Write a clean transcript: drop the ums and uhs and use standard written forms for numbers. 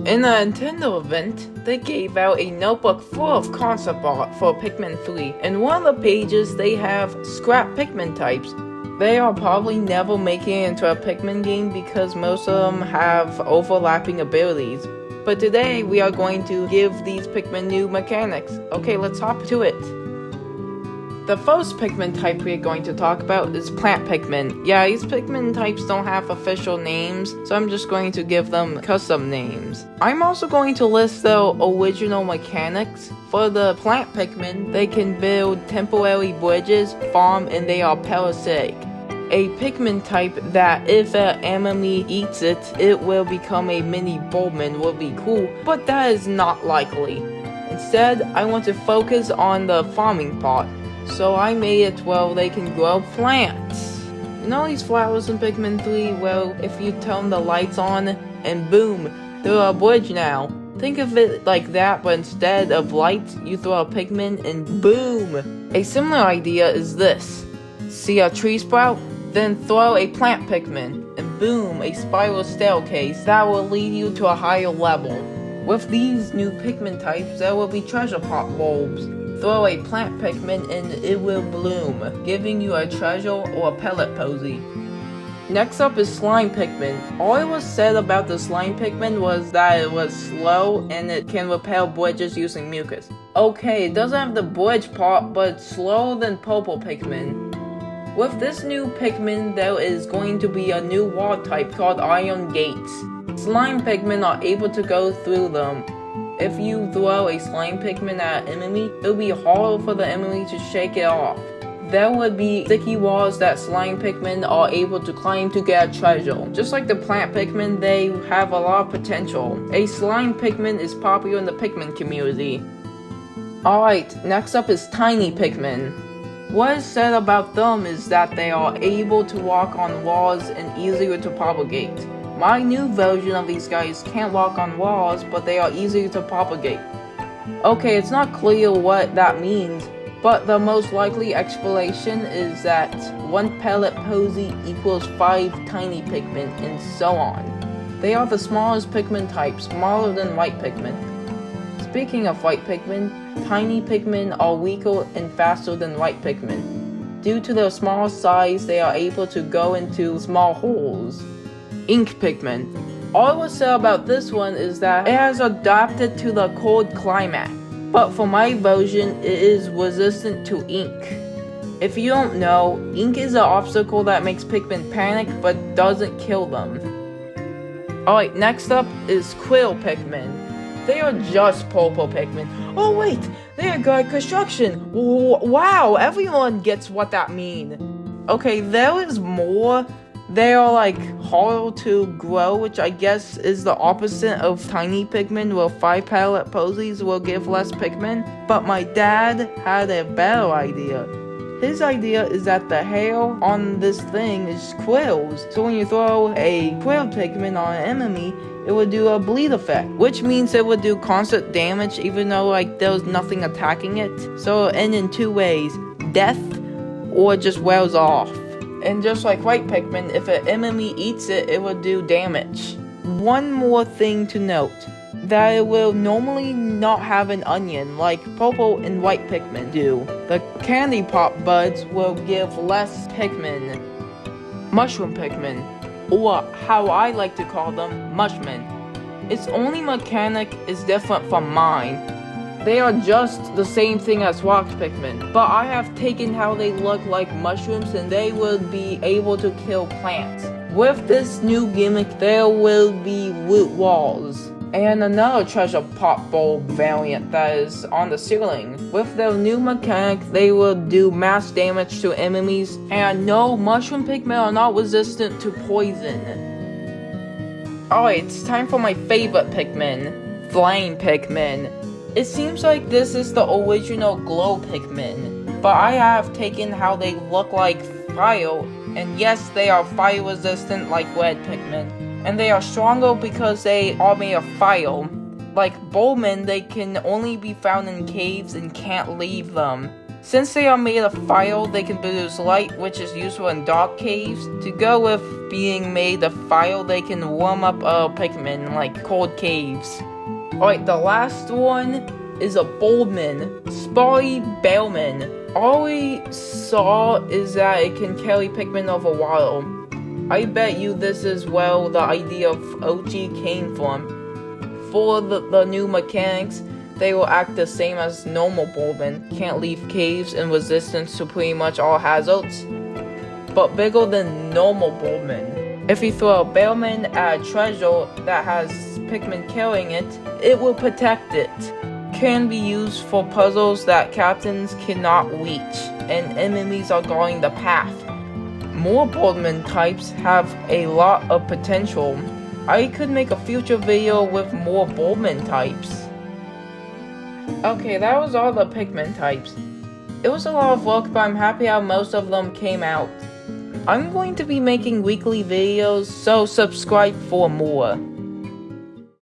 In a Nintendo event, they gave out a notebook full of concept art for Pikmin 3. In one of the pages, they have scrap Pikmin types. They are probably never making it into a Pikmin game because most of them have overlapping abilities. But today, we are going to give these Pikmin new mechanics. Okay, let's hop to it. The first Pikmin type we are going to talk about is Plant Pikmin. Yeah, these Pikmin types don't have official names, so I'm just going to give them custom names. I'm also going to list the original mechanics. For the Plant Pikmin, they can build temporary bridges, farm, and they are parasitic. A Pikmin type that if an enemy eats it, it will become a mini Bulbmin would be cool, but that is not likely. Instead, I want to focus on the farming part. So I made it where they can grow plants. You know these flowers in Pikmin 3? Well, if you turn the lights on and boom, they're a bridge now. Think of it like that, but instead of lights, you throw a Pikmin and boom! A similar idea is this. See a tree sprout? Then throw a plant Pikmin and boom, a spiral staircase that will lead you to a higher level. With these new Pikmin types, there will be treasure pot bulbs. Throw a plant Pikmin and it will bloom, giving you a treasure or a pellet posy. Next up is Slime Pikmin. All it was said about the Slime Pikmin was that it was slow and it can repel bridges using mucus. Okay, it doesn't have the bridge part, but it's slower than Purple Pikmin. With this new Pikmin, there is going to be a new wall type called Iron Gates. Slime Pikmin are able to go through them. If you throw a Slime Pikmin at an enemy, it will be harder for the enemy to shake it off. There would be sticky walls that Slime Pikmin are able to climb to get a treasure. Just like the Plant Pikmin, they have a lot of potential. A Slime Pikmin is popular in the Pikmin community. Alright, next up is Tiny Pikmin. What is said about them is that they are able to walk on walls and easier to propagate. My new version of these guys can't walk on walls, but they are easier to propagate. Okay, it's not clear what that means, but the most likely explanation is that 1 pellet posy equals 5 tiny Pikmin, and so on. They are the smallest Pikmin type, smaller than white Pikmin. Speaking of white Pikmin, tiny Pikmin are weaker and faster than white Pikmin. Due to their small size, they are able to go into small holes. Ink Pikmin. All was said about this one is that it has adapted to the cold climate, but for my version, it is resistant to ink. If you don't know, ink is an obstacle that makes Pikmin panic but doesn't kill them. Alright, next up is Quill Pikmin. They are just Purple Pikmin. Oh wait, they are good construction. Wow, everyone gets what that means. Okay, there is more. They are like harder to grow, which I guess is the opposite of Tiny Pikmin, where 5 pellet posies will give less Pikmin. But my dad had a better idea. His idea is that the hair on this thing is quills. So when you throw a quill Pikmin on an enemy, it would do a bleed effect, which means it would do constant damage even though like there was nothing attacking it. So it'll end in 2 ways, death or just wears off. And just like white Pikmin, if an enemy eats it, it will do damage. One more thing to note, that it will normally not have an onion like purple and white Pikmin do. The candy pop buds will give less Pikmin. Mushroom Pikmin, or how I like to call them, Mushman. Its only mechanic is different from mine. They are just the same thing as rock Pikmin, but I have taken how they look like mushrooms and they will be able to kill plants. With this new gimmick, there will be root walls, and another treasure pot bulb variant that is on the ceiling. With their new mechanic, they will do mass damage to enemies, and no, mushroom Pikmin are not resistant to poison. Alright, it's time for my favorite Pikmin, Flame Pikmin. It seems like this is the original Glow Pikmin, but I have taken how they look like fire, and yes, they are fire resistant like red Pikmin, and they are stronger because they are made of fire. Like Bulbmin, they can only be found in caves and can't leave them. Since they are made of fire, they can produce light, which is useful in dark caves. To go with being made of fire, they can warm up Pikmin, like cold caves. Alright, the last one is a Boldman, Spotty Bellman. All we saw is that it can carry Pikmin over water. I bet you this is where the idea of OG came from. For the new mechanics, they will act the same as normal Boldman, can't leave caves and resistance to pretty much all hazards, but bigger than normal Boldman. If you throw a Bellman at a treasure that has Pikmin carrying it, it will protect it. Can be used for puzzles that captains cannot reach, and enemies are guarding the path. More Boldman types have a lot of potential. I could make a future video with more Boldman types. Okay, that was all the Pikmin types. It was a lot of work, but I'm happy how most of them came out. I'm going to be making weekly videos, so subscribe for more.